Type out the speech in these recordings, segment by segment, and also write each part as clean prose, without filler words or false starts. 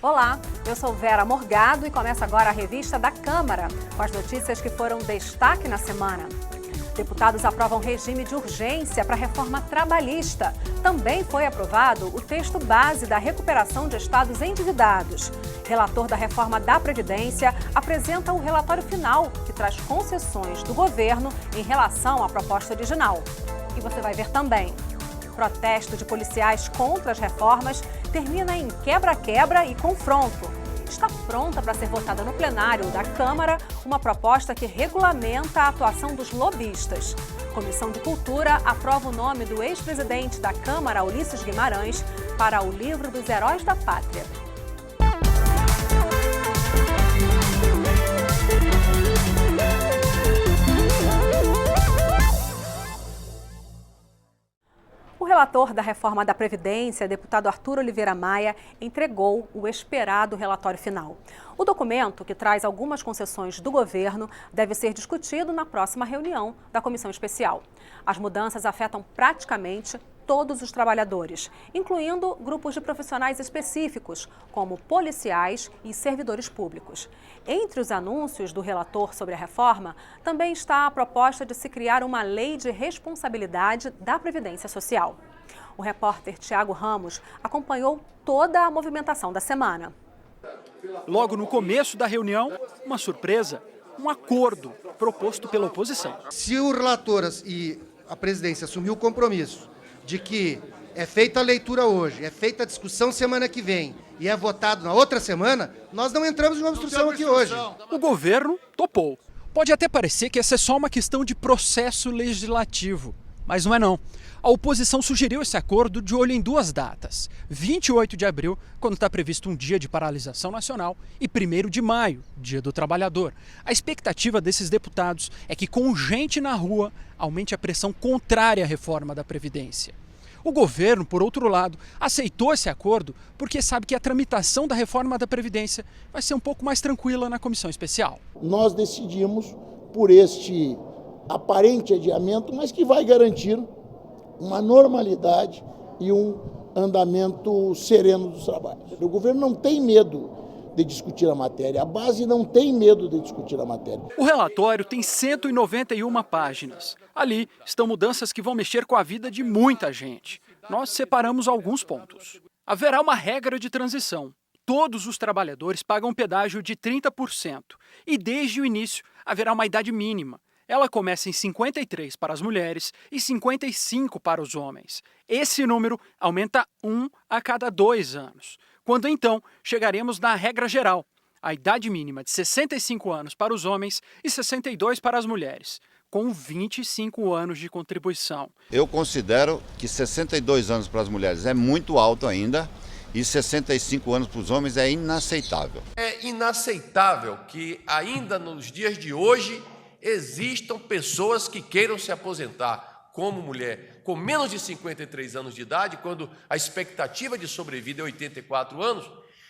Olá, eu sou Vera Morgado e começa agora a revista da Câmara, com as notícias que foram destaque na semana. Deputados aprovam regime de urgência para a reforma trabalhista. Também foi aprovado o texto base da recuperação de estados endividados. Relator da reforma da Previdência apresenta o relatório final, que traz concessões do governo em relação à proposta original. E você vai ver também. Protesto de policiais contra as reformas termina em quebra-quebra e confronto. Está pronta para ser votada no plenário da Câmara uma proposta que regulamenta a atuação dos lobistas. Comissão de Cultura aprova o nome do ex-presidente da Câmara, Ulisses Guimarães, para o livro dos Heróis da Pátria. O relator da reforma da Previdência, deputado Arthur Oliveira Maia, entregou o esperado relatório final. O documento, que traz algumas concessões do governo, deve ser discutido na próxima reunião da comissão especial. As mudanças afetam praticamente todos os trabalhadores, incluindo grupos de profissionais específicos, como policiais e servidores públicos. Entre os anúncios do relator sobre a reforma, também está a proposta de se criar uma lei de responsabilidade da Previdência Social. O repórter Tiago Ramos acompanhou toda a movimentação da semana. Logo no começo da reunião, uma surpresa, um acordo proposto pela oposição. Se o relator e a presidência assumiu o compromisso de que é feita a leitura hoje, é feita a discussão semana que vem e é votado na outra semana, nós não entramos em uma obstrução aqui hoje. O governo topou. Pode até parecer que essa é só uma questão de processo legislativo, mas não é não. A oposição sugeriu esse acordo de olho em duas datas: 28 de abril, quando está previsto um dia de paralisação nacional, e 1º de maio, Dia do Trabalhador. A expectativa desses deputados é que, com gente na rua, aumente a pressão contrária à reforma da Previdência. O governo, por outro lado, aceitou esse acordo porque sabe que a tramitação da reforma da Previdência vai ser um pouco mais tranquila na comissão especial. Nós decidimos por este aparente adiamento, mas que vai garantir uma normalidade e um andamento sereno dos trabalhos. O governo não tem medo de discutir a matéria, a base não tem medo de discutir a matéria. O relatório tem 191 páginas. Ali estão mudanças que vão mexer com a vida de muita gente. Nós separamos alguns pontos. Haverá uma regra de transição. Todos os trabalhadores pagam pedágio de 30% e desde o início haverá uma idade mínima. Ela começa em 53 para as mulheres e 55 para os homens. Esse número aumenta 1 a cada 2 anos. Quando então chegaremos na regra geral, a idade mínima de 65 anos para os homens e 62 para as mulheres, com 25 anos de contribuição. Eu considero que 62 anos para as mulheres é muito alto ainda e 65 anos para os homens é inaceitável. É inaceitável que ainda nos dias de hoje existam pessoas que queiram se aposentar como mulher com menos de 53 anos de idade, quando a expectativa de sobrevida é 84 anos,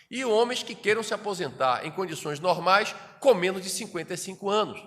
e homens que queiram se aposentar em condições normais com menos de 55 anos.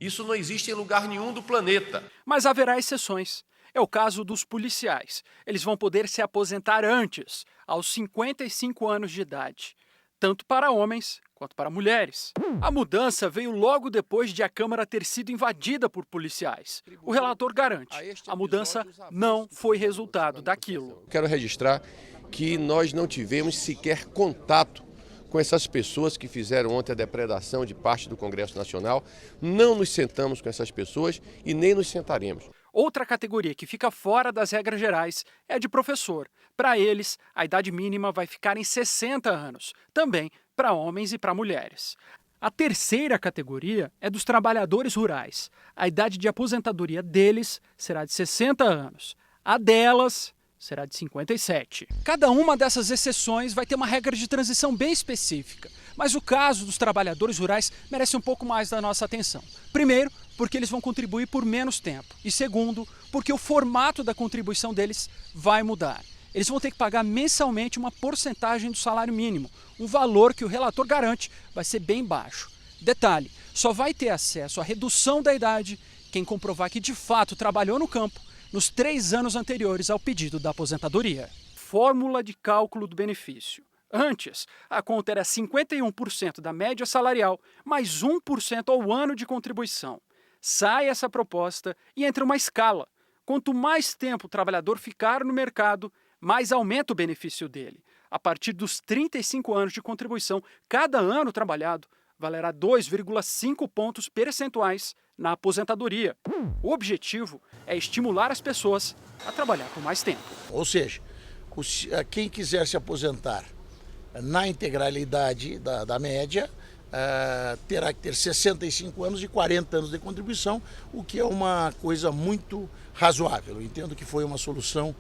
Isso não existe em lugar nenhum do planeta. Mas haverá exceções. É o caso dos policiais. Eles vão poder se aposentar antes, aos 55 anos de idade, tanto para homens quanto para mulheres. A mudança veio logo depois de a Câmara ter sido invadida por policiais. O relator garante, a mudança não foi resultado daquilo. Quero registrar que nós não tivemos sequer contato com essas pessoas que fizeram ontem a depredação de parte do Congresso Nacional. Não nos sentamos com essas pessoas e nem nos sentaremos. Outra categoria que fica fora das regras gerais é a de professor. Para eles, a idade mínima vai ficar em 60 anos, também para homens e para mulheres. A terceira categoria é dos trabalhadores rurais. A idade de aposentadoria deles será de 60 anos. A delas será de 57. Cada uma dessas exceções vai ter uma regra de transição bem específica, mas o caso dos trabalhadores rurais merece um pouco mais da nossa atenção. Primeiro, porque eles vão contribuir por menos tempo, e segundo, porque o formato da contribuição deles vai mudar. Eles vão ter que pagar mensalmente uma porcentagem do salário mínimo, um valor que o relator garante vai ser bem baixo. Detalhe, só vai ter acesso à redução da idade quem comprovar que de fato trabalhou no campo nos 3 anos anteriores ao pedido da aposentadoria. Fórmula de cálculo do benefício. Antes, a conta era 51% da média salarial, mais 1% ao ano de contribuição. Sai essa proposta e entra uma escala. Quanto mais tempo o trabalhador ficar no mercado, mais aumenta o benefício dele. A partir dos 35 anos de contribuição, cada ano trabalhado valerá 2,5 pontos percentuais na aposentadoria. O objetivo é estimular as pessoas a trabalhar por mais tempo. Ou seja, quem quiser se aposentar na integralidade da média, terá que ter 65 anos e 40 anos de contribuição, o que é uma coisa muito razoável. Eu entendo que foi uma solução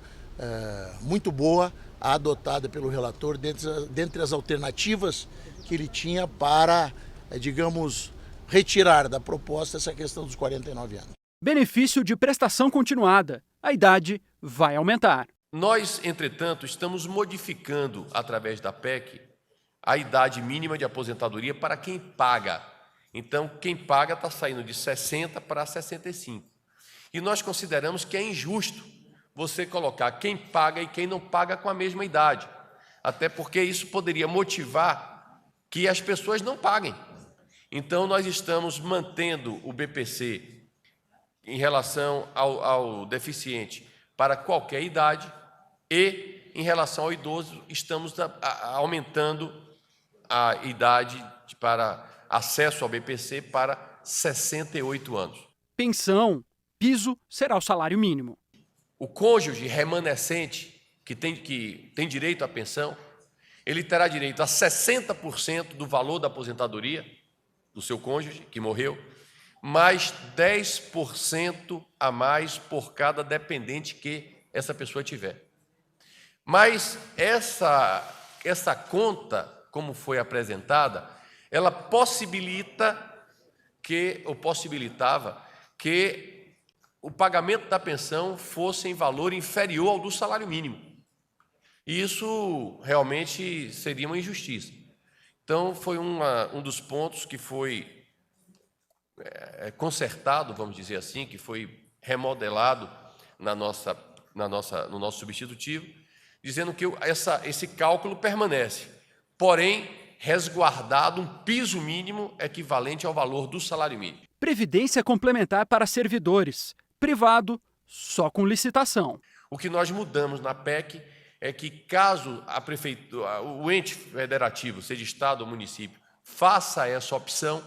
muito boa, adotada pelo relator, dentre as alternativas que ele tinha para, digamos, retirar da proposta essa questão dos 49 anos. Benefício de prestação continuada. A idade vai aumentar. Nós, entretanto, estamos modificando, através da PEC, a idade mínima de aposentadoria para quem paga. Então, quem paga está saindo de 60 para 65. E nós consideramos que é injusto você colocar quem paga e quem não paga com a mesma idade. Até porque isso poderia motivar que as pessoas não paguem. Então, nós estamos mantendo o BPC em relação ao deficiente para qualquer idade e, em relação ao idoso, estamos aumentando a idade para acesso ao BPC para 68 anos. Pensão, piso será o salário mínimo. O cônjuge remanescente que tem direito à pensão, ele terá direito a 60% do valor da aposentadoria do seu cônjuge que morreu, mais 10% a mais por cada dependente que essa pessoa tiver. Mas essa conta, como foi apresentada, ela possibilitava que o pagamento da pensão fosse em valor inferior ao do salário mínimo. E isso realmente seria uma injustiça. Então, foi um dos pontos que foi consertado, vamos dizer assim, que foi remodelado no nosso substitutivo, dizendo que esse cálculo permanece, porém, resguardado um piso mínimo equivalente ao valor do salário mínimo. Previdência complementar para servidores. Privado, só com licitação. O que nós mudamos na PEC é que, caso o ente federativo, seja Estado ou município, faça essa opção,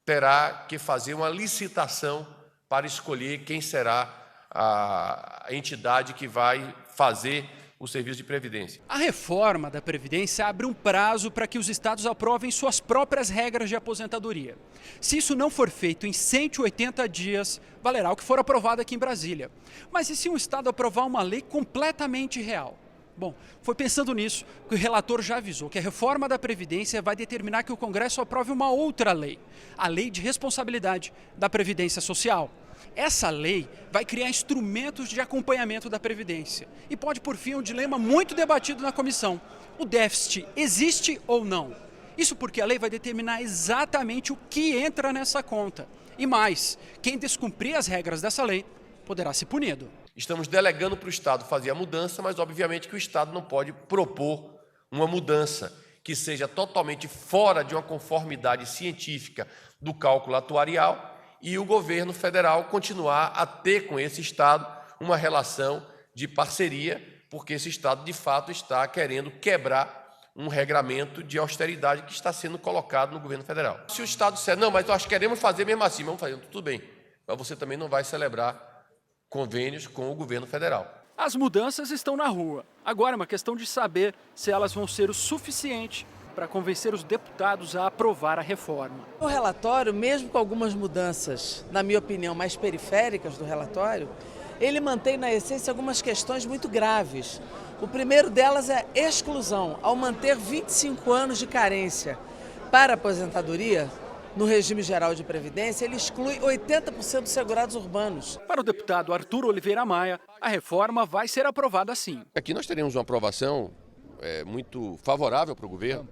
terá que fazer uma licitação para escolher quem será a entidade que vai fazer o serviço de previdência. A reforma da Previdência abre um prazo para que os estados aprovem suas próprias regras de aposentadoria. Se isso não for feito em 180 dias, valerá o que for aprovado aqui em Brasília. Mas e se um estado aprovar uma lei completamente irreal? Bom, foi pensando nisso que o relator já avisou que a reforma da Previdência vai determinar que o Congresso aprove uma outra lei, a Lei de Responsabilidade da Previdência Social. Essa lei vai criar instrumentos de acompanhamento da Previdência e pode, por fim, um dilema muito debatido na comissão. O déficit existe ou não? Isso porque a lei vai determinar exatamente o que entra nessa conta. E mais, quem descumprir as regras dessa lei poderá ser punido. Estamos delegando para o Estado fazer a mudança, mas obviamente que o Estado não pode propor uma mudança que seja totalmente fora de uma conformidade científica do cálculo atuarial e o governo federal continuar a ter com esse Estado uma relação de parceria, porque esse Estado, de fato, está querendo quebrar um regramento de austeridade que está sendo colocado no governo federal. Se o Estado disser, não, mas nós queremos fazer mesmo assim, vamos fazer, tudo bem, mas você também não vai celebrar convênios com o governo federal. As mudanças estão na rua. Agora é uma questão de saber se elas vão ser o suficiente para convencer os deputados a aprovar a reforma. O relatório, mesmo com algumas mudanças, na minha opinião, mais periféricas do relatório, ele mantém na essência algumas questões muito graves. O primeiro delas é a exclusão. Ao manter 25 anos de carência para a aposentadoria, no regime geral de previdência, ele exclui 80% dos segurados urbanos. Para o deputado Arthur Oliveira Maia, a reforma vai ser aprovada sim. Aqui nós teremos uma aprovação muito favorável para o governo,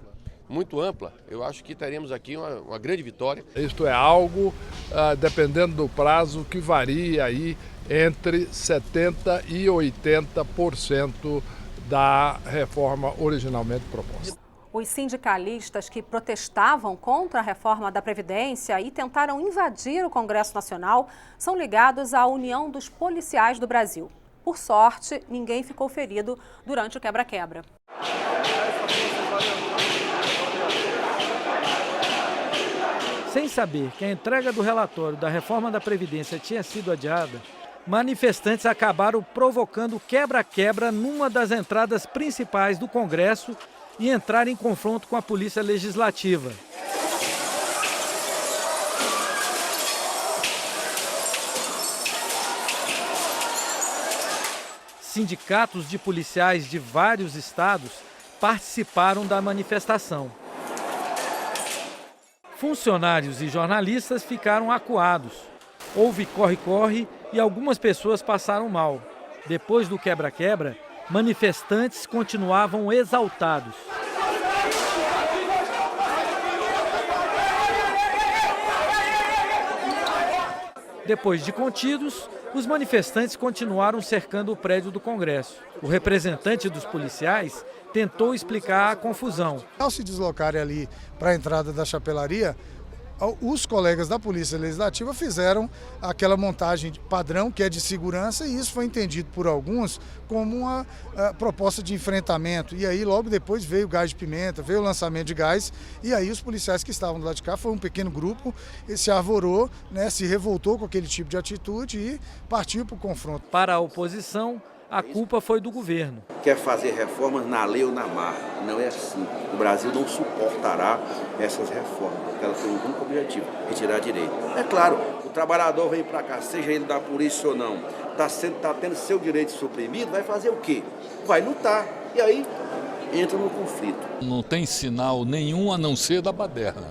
muito ampla. Eu acho que teremos aqui uma grande vitória. Isto é algo, dependendo do prazo, que varia aí entre 70% e 80% da reforma originalmente proposta. Os sindicalistas que protestavam contra a reforma da Previdência e tentaram invadir o Congresso Nacional são ligados à União dos Policiais do Brasil. Por sorte, ninguém ficou ferido durante o quebra-quebra. Sem saber que a entrega do relatório da reforma da Previdência tinha sido adiada, manifestantes acabaram provocando quebra-quebra numa das entradas principais do Congresso e entraram em confronto com a Polícia Legislativa. Sindicatos de policiais de vários estados participaram da manifestação. Funcionários e jornalistas ficaram acuados. Houve corre-corre e algumas pessoas passaram mal. Depois do quebra-quebra, manifestantes continuavam exaltados. Depois de contidos, os manifestantes continuaram cercando o prédio do Congresso. O representante dos policiais tentou explicar a confusão. Ao se deslocarem ali para a entrada da chapelaria, os colegas da Polícia Legislativa fizeram aquela montagem padrão que é de segurança, e isso foi entendido por alguns como uma proposta de enfrentamento. E aí logo depois veio o gás de pimenta, veio o lançamento de gás, e aí os policiais que estavam do lado de cá, foi um pequeno grupo, se arvorou, né, se revoltou com aquele tipo de atitude e partiu para o confronto. Para a oposição, a culpa foi do governo. Quer fazer reformas na lei ou na marra. Não é assim. O Brasil não suportará essas reformas, porque elas têm um único objetivo, retirar direito. É claro, o trabalhador vem para cá, seja ele da polícia ou não, está tendo seu direito suprimido, vai fazer o quê? Vai lutar. E aí entra no conflito. Não tem sinal nenhum a não ser da baderna,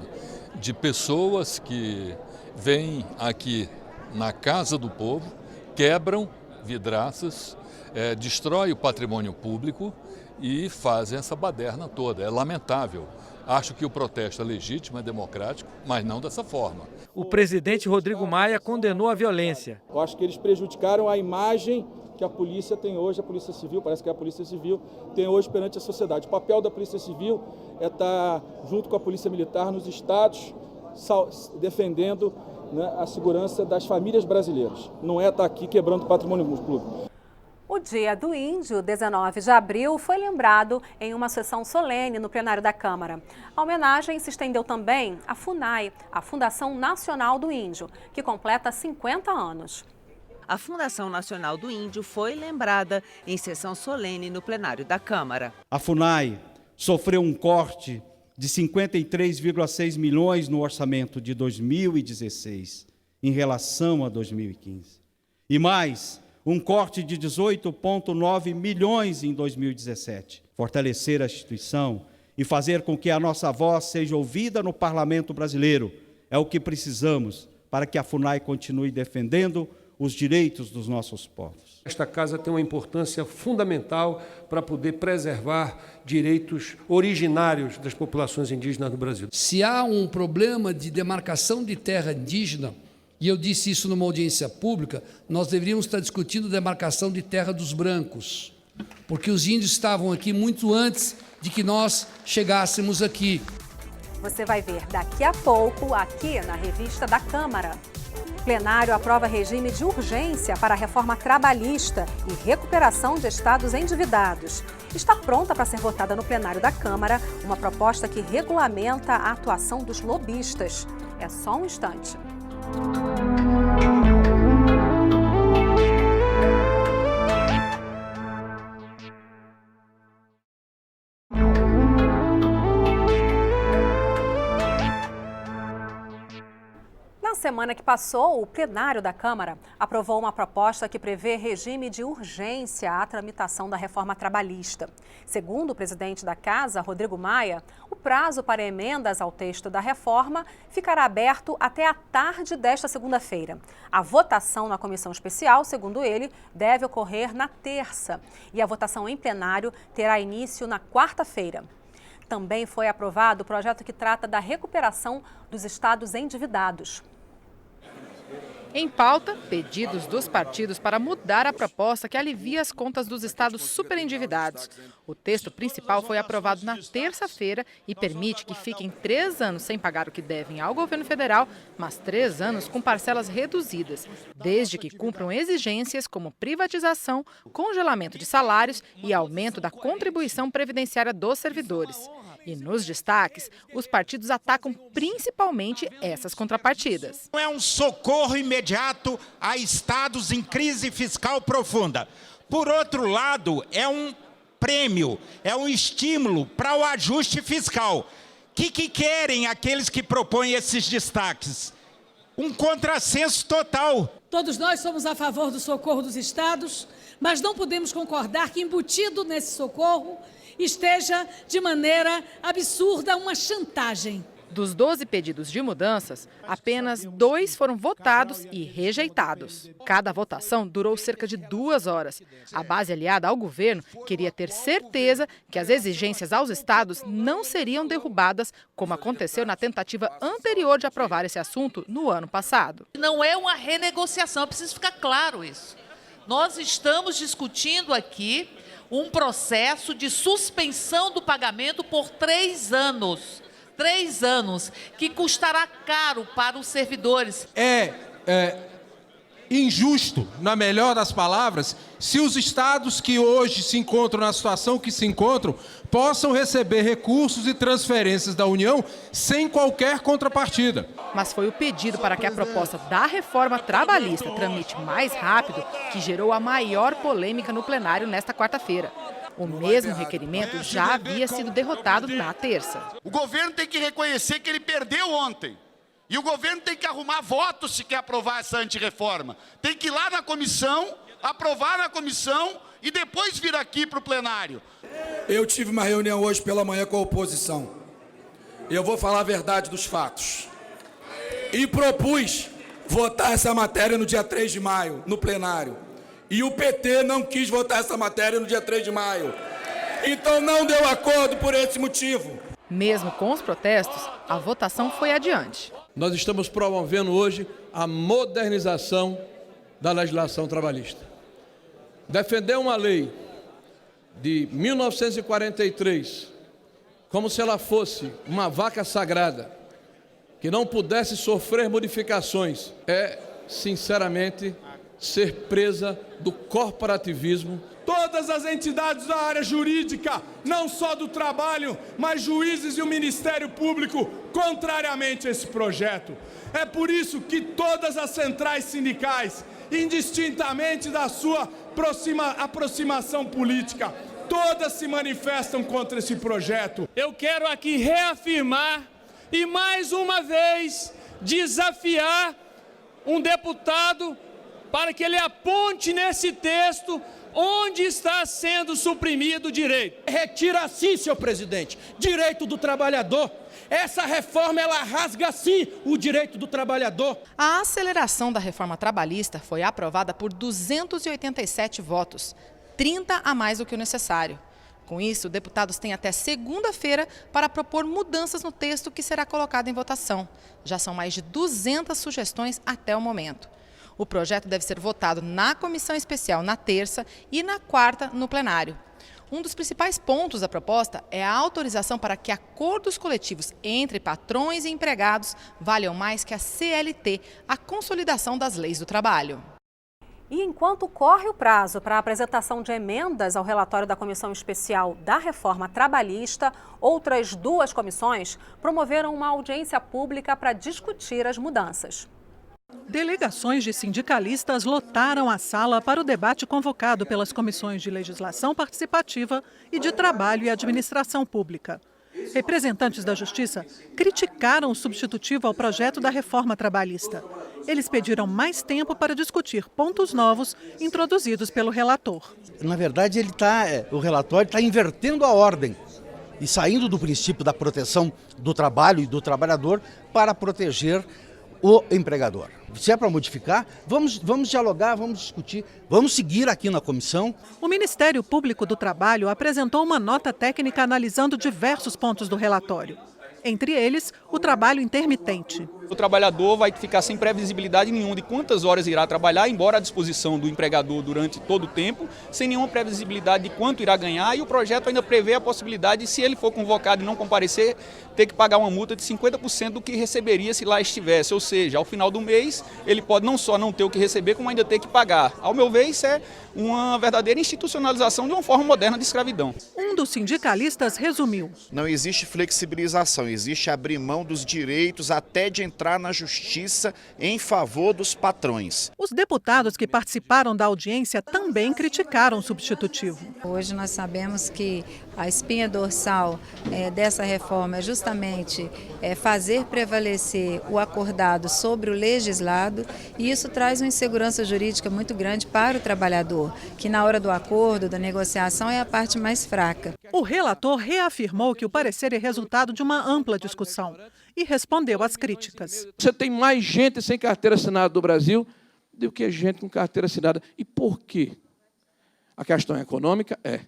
de pessoas que vêm aqui na casa do povo, quebram vidraças, destrói o patrimônio público e fazem essa baderna toda. É lamentável. Acho que o protesto é legítimo, é democrático, mas não dessa forma. O presidente Rodrigo Maia condenou a violência. Eu acho que eles prejudicaram a imagem que a polícia tem hoje, a Polícia Civil, parece que a Polícia Civil tem hoje perante a sociedade. O papel da Polícia Civil é estar junto com a Polícia Militar nos estados, defendendo, né, a segurança das famílias brasileiras. Não é estar aqui quebrando o patrimônio público. O Dia do Índio, 19 de abril, foi lembrado em uma sessão solene no plenário da Câmara. A homenagem se estendeu também à FUNAI, a Fundação Nacional do Índio, que completa 50 anos. A Fundação Nacional do Índio foi lembrada em sessão solene no plenário da Câmara. A FUNAI sofreu um corte de 53,6 milhões no orçamento de 2016, em relação a 2015. E mais, um corte de 18,9 milhões em 2017. Fortalecer a instituição e fazer com que a nossa voz seja ouvida no Parlamento brasileiro é o que precisamos para que a FUNAI continue defendendo os direitos dos nossos povos. Esta casa tem uma importância fundamental para poder preservar direitos originários das populações indígenas no Brasil. Se há um problema de demarcação de terra indígena, e eu disse isso numa audiência pública, nós deveríamos estar discutindo demarcação de terra dos brancos, porque os índios estavam aqui muito antes de que nós chegássemos aqui. Você vai ver daqui a pouco, aqui na revista da Câmara. Plenário aprova regime de urgência para a reforma trabalhista e recuperação de estados endividados. Está pronta para ser votada no plenário da Câmara uma proposta que regulamenta a atuação dos lobistas. É só um instante. Na semana que passou, o plenário da Câmara aprovou uma proposta que prevê regime de urgência à tramitação da reforma trabalhista. Segundo o presidente da Casa, Rodrigo Maia, o prazo para emendas ao texto da reforma ficará aberto até a tarde desta segunda-feira. A votação na comissão especial, segundo ele, deve ocorrer na terça e a votação em plenário terá início na quarta-feira. Também foi aprovado o projeto que trata da recuperação dos estados endividados. Em pauta, pedidos dos partidos para mudar a proposta que alivia as contas dos estados superendividados. O texto principal foi aprovado na terça-feira e permite que fiquem 3 anos sem pagar o que devem ao governo federal, mas 3 anos com parcelas reduzidas, desde que cumpram exigências como privatização, congelamento de salários e aumento da contribuição previdenciária dos servidores. E nos destaques, os partidos atacam principalmente essas contrapartidas. Não é um socorro imediato a estados em crise fiscal profunda. Por outro lado, é um prêmio, é um estímulo para o ajuste fiscal. O que querem aqueles que propõem esses destaques? Um contrassenso total. Todos nós somos a favor do socorro dos estados, mas não podemos concordar que embutido nesse socorro esteja de maneira absurda uma chantagem. Dos 12 pedidos de mudanças, apenas 2 foram votados e rejeitados. Cada votação durou cerca de 2 horas. A base aliada ao governo queria ter certeza que as exigências aos estados não seriam derrubadas, como aconteceu na tentativa anterior de aprovar esse assunto no ano passado. Não é uma renegociação, precisa ficar claro isso. Nós estamos discutindo aqui um processo de suspensão do pagamento por 3 anos. 3 anos, que custará caro para os servidores. É injusto, na melhor das palavras, se os estados que hoje se encontram na situação que se encontram possam receber recursos e transferências da União sem qualquer contrapartida. Mas foi o pedido para que a proposta da reforma trabalhista tramite mais rápido que gerou a maior polêmica no plenário nesta quarta-feira. O mesmo requerimento já havia sido derrotado na terça. O governo tem que reconhecer que ele perdeu ontem. E o governo tem que arrumar votos se quer aprovar essa antirreforma. Tem que ir lá na comissão, aprovar na comissão e depois vir aqui para o plenário. Eu tive uma reunião hoje pela manhã com a oposição. Eu vou falar a verdade dos fatos. E propus votar essa matéria no dia 3 de maio, no plenário. E o PT não quis votar essa matéria no dia 3 de maio. Então não deu acordo por esse motivo. Mesmo com os protestos, a votação foi adiante. Nós estamos promovendo hoje a modernização da legislação trabalhista. Defender uma lei de 1943, como se ela fosse uma vaca sagrada, que não pudesse sofrer modificações, é, sinceramente, ser presa do corporativismo. Todas as entidades da área jurídica, não só do trabalho, mas juízes e o Ministério Público, contrariamente a esse projeto. É por isso que todas as centrais sindicais, indistintamente da sua aproximação política, todas se manifestam contra esse projeto. Eu quero aqui reafirmar e mais uma vez desafiar um deputado para que ele aponte nesse texto onde está sendo suprimido o direito. Retira sim, senhor presidente, direito do trabalhador. Essa reforma, ela rasga sim o direito do trabalhador. A aceleração da reforma trabalhista foi aprovada por 287 votos, 30 a mais do que o necessário. Com isso, deputados têm até segunda-feira para propor mudanças no texto que será colocado em votação. Já são mais de 200 sugestões até o momento. O projeto deve ser votado na comissão especial na terça e na quarta no plenário. Um dos principais pontos da proposta é a autorização para que acordos coletivos entre patrões e empregados valham mais que a CLT, a consolidação das leis do trabalho. E enquanto corre o prazo para a apresentação de emendas ao relatório da Comissão Especial da Reforma Trabalhista, outras 2 comissões promoveram uma audiência pública para discutir as mudanças. Delegações de sindicalistas lotaram a sala para o debate convocado pelas comissões de Legislação Participativa e de Trabalho e Administração Pública. Representantes da Justiça criticaram o substitutivo ao projeto da reforma trabalhista. Eles pediram mais tempo para discutir pontos novos introduzidos pelo relator. Na verdade, o relatório está invertendo a ordem e saindo do princípio da proteção do trabalho e do trabalhador para proteger o empregador. Se é para modificar, vamos dialogar, vamos discutir, vamos seguir aqui na comissão. O Ministério Público do Trabalho apresentou uma nota técnica analisando diversos pontos do relatório. Entre eles, o trabalho intermitente. O trabalhador vai ficar sem previsibilidade nenhuma de quantas horas irá trabalhar, embora à disposição do empregador durante todo o tempo, sem nenhuma previsibilidade de quanto irá ganhar, e o projeto ainda prevê a possibilidade de, se ele for convocado e não comparecer, ter que pagar uma multa de 50% do que receberia se lá estivesse. Ou seja, ao final do mês, ele pode não só não ter o que receber, como ainda ter que pagar. Ao meu ver, isso é uma verdadeira institucionalização de uma forma moderna de escravidão. Um dos sindicalistas resumiu: não existe flexibilização, existe abrir mão dos direitos até de entrar na justiça em favor dos patrões. Os deputados que participaram da audiência também criticaram o substitutivo. Hoje nós sabemos que a espinha dorsal dessa reforma é justamente fazer prevalecer o acordado sobre o legislado, e isso traz uma insegurança jurídica muito grande para o trabalhador, que na hora do acordo, da negociação, é a parte mais fraca. O relator reafirmou que o parecer é resultado de uma ampla discussão e respondeu às críticas. Você tem mais gente sem carteira assinada do Brasil do que gente com carteira assinada. E por quê? A questão econômica é,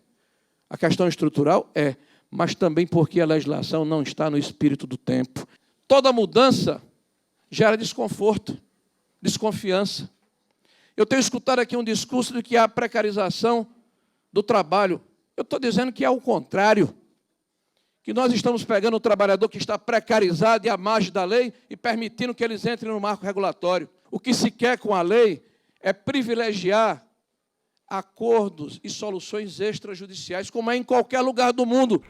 a questão estrutural é, mas também porque a legislação não está no espírito do tempo. Toda mudança gera desconforto, desconfiança. Eu tenho escutado aqui um discurso de que há precarização do trabalho. Eu estou dizendo que é o contrário, que nós estamos pegando o trabalhador que está precarizado e à margem da lei e permitindo que eles entrem no marco regulatório. O que se quer com a lei é privilegiar acordos e soluções extrajudiciais, como é em qualquer lugar do mundo.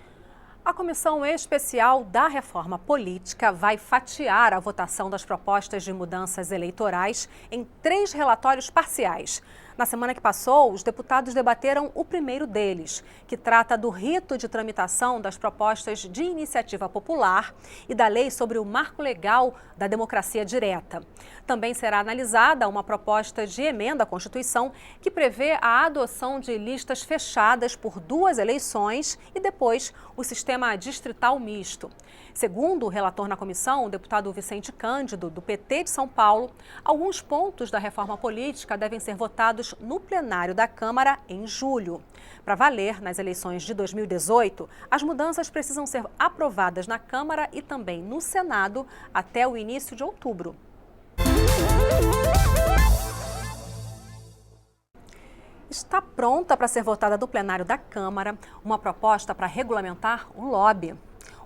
A Comissão Especial da Reforma Política vai fatiar a votação das propostas de mudanças eleitorais em 3 relatórios parciais. Na semana que passou, os deputados debateram o primeiro deles, que trata do rito de tramitação das propostas de iniciativa popular e da lei sobre o marco legal da democracia direta. Também será analisada uma proposta de emenda à Constituição que prevê a adoção de listas fechadas por 2 eleições e depois o sistema distrital misto. Segundo o relator na comissão, o deputado Vicente Cândido, do PT de São Paulo, alguns pontos da reforma política devem ser votados no plenário da Câmara em julho. Para valer nas eleições de 2018, as mudanças precisam ser aprovadas na Câmara e também no Senado até o início de outubro. Está pronta para ser votada no plenário da Câmara uma proposta para regulamentar o lobby.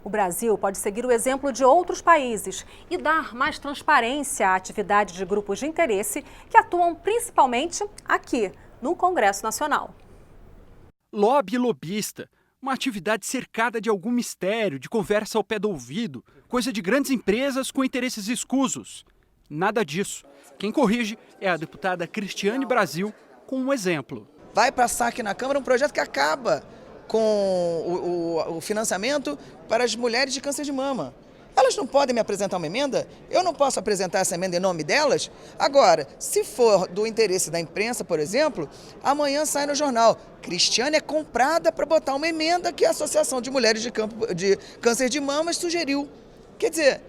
O Brasil pode seguir o exemplo de outros países e dar mais transparência à atividade de grupos de interesse que atuam principalmente aqui, no Congresso Nacional. Lobby e lobista, uma atividade cercada de algum mistério, de conversa ao pé do ouvido, coisa de grandes empresas com interesses escusos. Nada disso. Quem corrige é a deputada Cristiane Brasil, com um exemplo. Vai passar aqui na Câmara um projeto que acaba com o financiamento para as mulheres de câncer de mama. Elas não podem me apresentar uma emenda? Eu não posso apresentar essa emenda em nome delas? Agora, se for do interesse da imprensa, por exemplo, amanhã sai no jornal: Cristiane é comprada para botar uma emenda que a Associação de Mulheres de Câncer de Mama sugeriu. Quer dizer,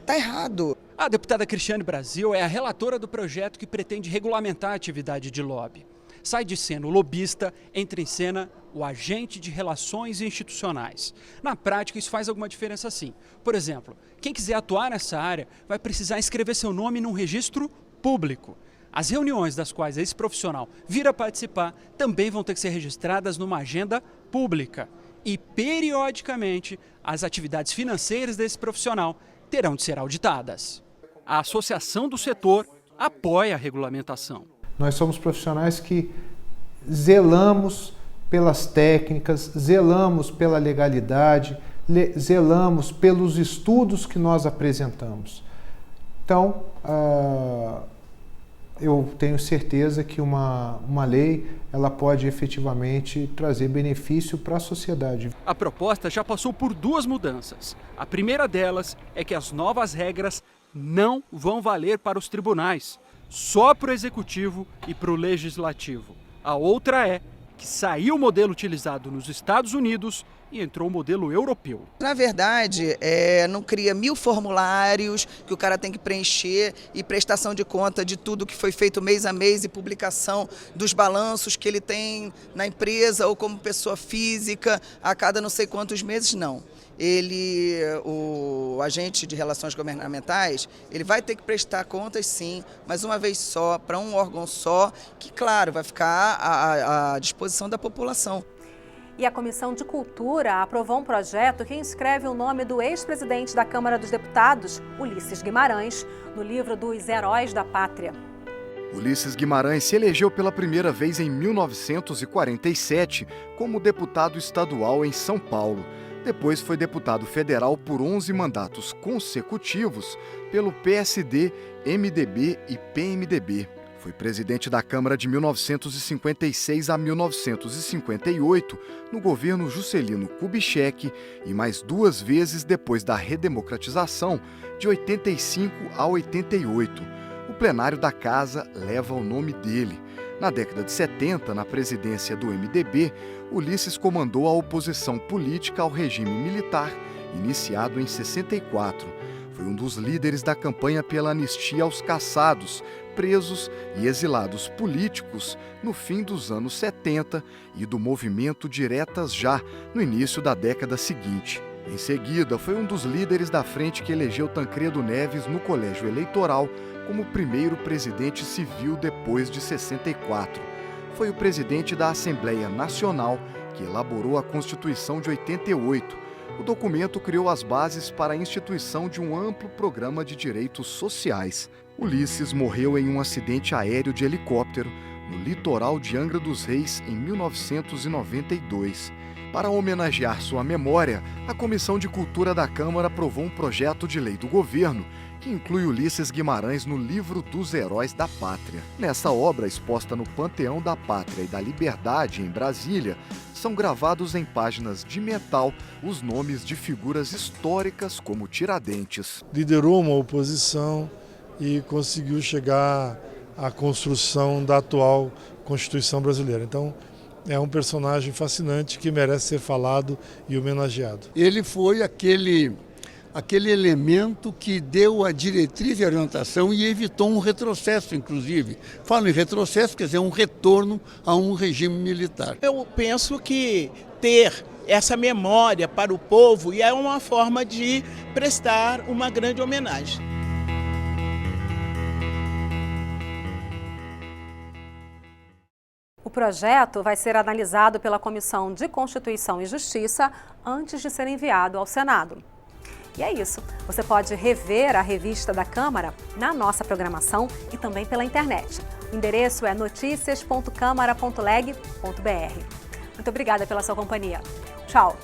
está errado. A deputada Cristiane Brasil é a relatora do projeto que pretende regulamentar a atividade de lobby. Sai de cena o lobista, entra em cena o agente de relações institucionais. Na prática, isso faz alguma diferença sim. Por exemplo, quem quiser atuar nessa área vai precisar inscrever seu nome num registro público. As reuniões das quais esse profissional vir a participar também vão ter que ser registradas numa agenda pública. E, periodicamente, as atividades financeiras desse profissional terão de ser auditadas. A associação do setor apoia a regulamentação. Nós somos profissionais que zelamos pelas técnicas, zelamos pela legalidade, zelamos pelos estudos que nós apresentamos. Então, eu tenho certeza que uma lei ela pode efetivamente trazer benefício para a sociedade. A proposta já passou por 2 mudanças. A primeira delas é que as novas regras não vão valer para os tribunais, só para o Executivo e para o Legislativo. A outra é que saiu o modelo utilizado nos Estados Unidos e entrou o modelo europeu. Na verdade, não cria 1000 formulários que o cara tem que preencher e prestação de conta de tudo que foi feito mês a mês e publicação dos balanços que ele tem na empresa ou como pessoa física a cada não sei quantos meses, não. o agente de relações governamentais, ele vai ter que prestar contas sim, mas uma vez só, para um órgão só, que claro, vai ficar à disposição da população. E a Comissão de Cultura aprovou um projeto que inscreve o nome do ex-presidente da Câmara dos Deputados, Ulisses Guimarães, no livro dos Heróis da Pátria. Ulisses Guimarães se elegeu pela primeira vez em 1947 como deputado estadual em São Paulo. Depois foi deputado federal por 11 mandatos consecutivos pelo PSD, MDB e PMDB. Foi presidente da Câmara de 1956 a 1958, no governo Juscelino Kubitschek, e mais 2 vezes depois da redemocratização, de 85 a 88. O plenário da Casa leva o nome dele. Na década de 70, na presidência do MDB, Ulisses comandou a oposição política ao regime militar, iniciado em 64. Foi um dos líderes da campanha pela anistia aos caçados, presos e exilados políticos no fim dos anos 70 e do movimento Diretas Já, no início da década seguinte. Em seguida, foi um dos líderes da frente que elegeu Tancredo Neves no colégio eleitoral como primeiro presidente civil depois de 64. Foi o presidente da Assembleia Nacional que elaborou a Constituição de 88. O documento criou as bases para a instituição de um amplo programa de direitos sociais. Ulisses morreu em um acidente aéreo de helicóptero no litoral de Angra dos Reis em 1992. Para homenagear sua memória, a Comissão de Cultura da Câmara aprovou um projeto de lei do governo que inclui Ulisses Guimarães no livro dos Heróis da Pátria. Nessa obra, exposta no Panteão da Pátria e da Liberdade, em Brasília, são gravados em páginas de metal os nomes de figuras históricas como Tiradentes. Liderou uma oposição e conseguiu chegar à construção da atual Constituição brasileira. Então, é um personagem fascinante que merece ser falado e homenageado. Ele foi aquele elemento que deu a diretriz e a orientação e evitou um retrocesso, inclusive. Falo em retrocesso, quer dizer, um retorno a um regime militar. Eu penso que ter essa memória para o povo é uma forma de prestar uma grande homenagem. O projeto vai ser analisado pela Comissão de Constituição e Justiça antes de ser enviado ao Senado. E é isso. Você pode rever a revista da Câmara na nossa programação e também pela internet. O endereço é noticias.câmara.leg.br. Muito obrigada pela sua companhia. Tchau!